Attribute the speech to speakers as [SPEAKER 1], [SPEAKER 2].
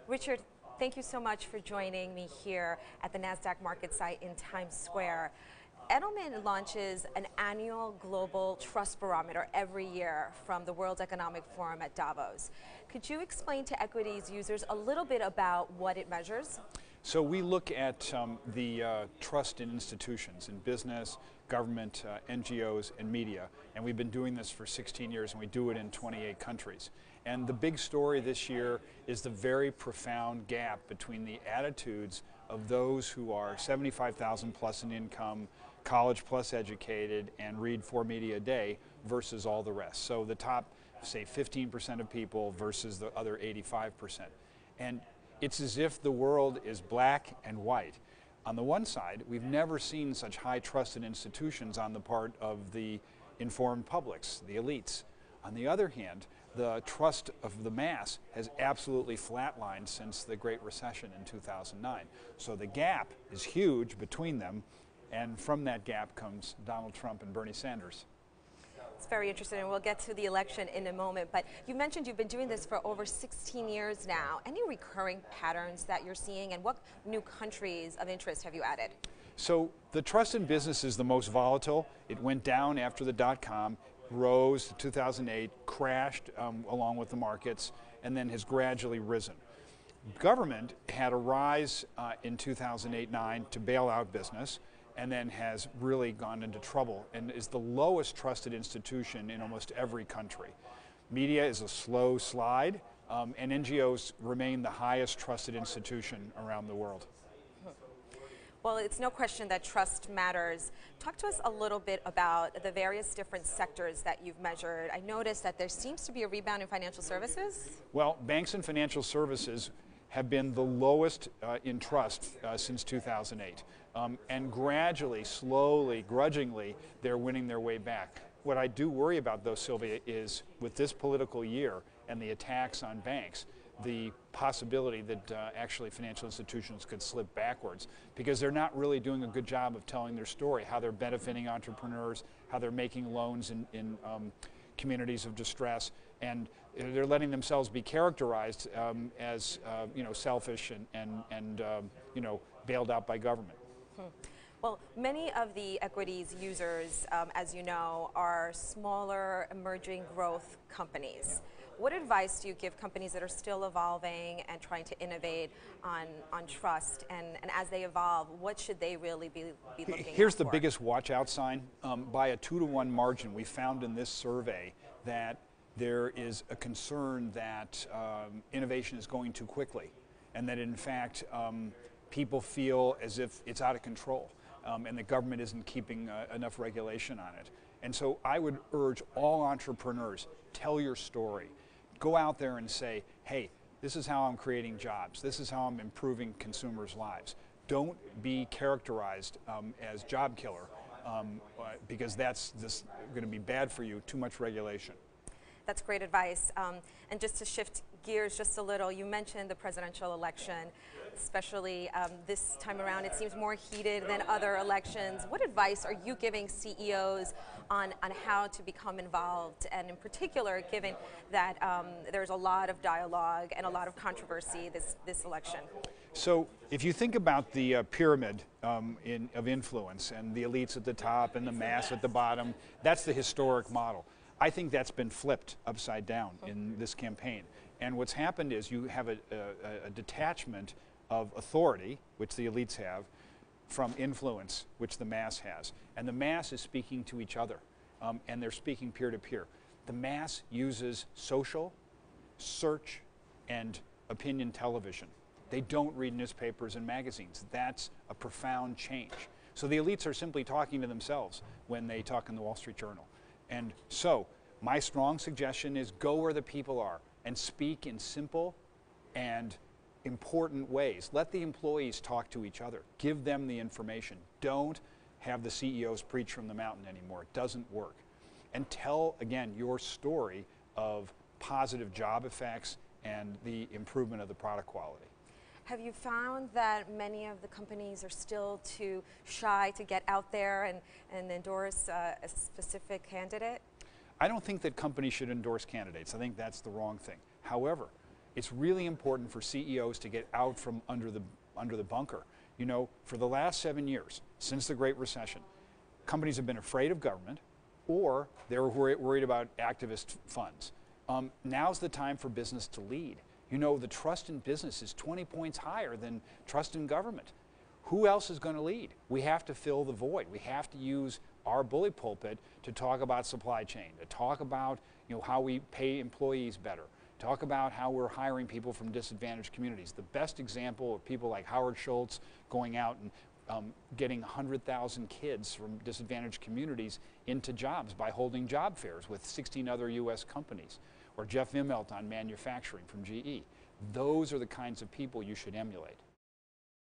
[SPEAKER 1] Richard, thank you so much for joining me here at the NASDAQ market site in Times Square. Edelman launches an annual global trust barometer every year from the World Economic Forum at Davos. Could you explain to equities users a little bit about what it measures?
[SPEAKER 2] So we look at the trust in institutions, in business, government, NGOs, and media. And we've been doing this for 16 years, and we do it in 28 countries. And the big story this year is the very profound gap between the attitudes of those who are 75,000 plus in income, college plus educated, and read 4 media a day versus all the rest. So the top, say, 15% of people versus the other 85%. And it's as if the world is black and white. On the one side, we've never seen such high trust in institutions on the part of the informed publics, the elites. On the other hand, the trust of the mass has absolutely flatlined since the Great Recession in 2009. So the gap is huge between them, and from that gap comes Donald Trump and Bernie Sanders.
[SPEAKER 1] It's very interesting, and we'll get to the election in a moment, but you mentioned you've been doing this for over 16 years now. Any recurring patterns that you're seeing, and what new countries of interest have you added?
[SPEAKER 2] So the trust in business is the most volatile. It went down after the dot-com, rose to 2008, crashed along with the markets, and then has gradually risen. Government had a rise in 2008-9 to bail out business, and then has really gone into trouble and is the lowest trusted institution in almost every country. Media is a slow slide, and NGOs remain the highest trusted institution around the world.
[SPEAKER 1] Well, it's no question that trust matters. Talk to us a little bit about the various different sectors that you've measured. I noticed that there seems to be a rebound in financial services.
[SPEAKER 2] Well, banks and financial services have been the lowest in trust since 2008. And gradually, slowly, grudgingly, they're winning their way back. What I do worry about, though, Sylvia, is with this political year and the attacks on banks, the possibility that actually financial institutions could slip backwards because they're not really doing a good job of telling their story, how they're benefiting entrepreneurs, how they're making loans in communities of distress, and they're letting themselves be characterized as selfish and bailed out by government.
[SPEAKER 1] Well, many of the equities users, as you know, are smaller emerging growth companies.
[SPEAKER 2] Yeah.
[SPEAKER 1] What advice do you give companies that are still evolving and trying to innovate on trust? And as they evolve, what should they really be looking at?
[SPEAKER 2] Here's the biggest watch out sign. By a 2-to-1 margin, we found in this survey that there is a concern that innovation is going too quickly, and that in fact people feel as if it's out of control, and the government isn't keeping enough regulation on it. And so I would urge all entrepreneurs, tell your story. Go out there and say, hey, this is how I'm creating jobs. This is how I'm improving consumers' lives. Don't be characterized as job killer because that's going to be bad for you, too much regulation.
[SPEAKER 1] That's great advice. And just to shift gears just a little, you mentioned the presidential election, especially this time around. It seems more heated than other elections. What advice are you giving CEOs on how to become involved, and in particular, given that there's a lot of dialogue and a lot of controversy this election?
[SPEAKER 2] So if you think about the pyramid of influence and the elites at the top and the mass at the bottom, that's the historic model. I think that's been flipped upside down in this campaign. And what's happened is you have a detachment of authority, which the elites have, from influence, which the mass has. And the mass is speaking to each other, and they're speaking peer-to-peer. The mass uses social, search, and opinion television. They don't read newspapers and magazines. That's a profound change. So the elites are simply talking to themselves when they talk in the Wall Street Journal. And so my strong suggestion is go where the people are and speak in simple and important ways. Let the employees talk to each other. Give them the information. Don't have the CEOs preach from the mountain anymore. It doesn't work. And tell, again, your story of positive job effects and the improvement of the product quality.
[SPEAKER 1] Have you found that many of the companies are still too shy to get out there and endorse a specific candidate?
[SPEAKER 2] I don't think that companies should endorse candidates. I think that's the wrong thing. However, It's really important for CEOs to get out from under the bunker. You know, for the last 7 years, since the Great Recession, companies have been afraid of government, or they were worried about activist funds. Now's the time for business to lead. You know, the trust in business is 20 points higher than trust in government. Who else is going to lead? We have to fill the void. We have to use our bully pulpit to talk about supply chain, to talk about, you know, how we pay employees better, talk about how we're hiring people from disadvantaged communities. The best example of people like Howard Schultz going out and getting 100,000 kids from disadvantaged communities into jobs by holding job fairs with 16 other U.S. companies, or Jeff Immelt on manufacturing from GE. Those are the kinds of people you should emulate.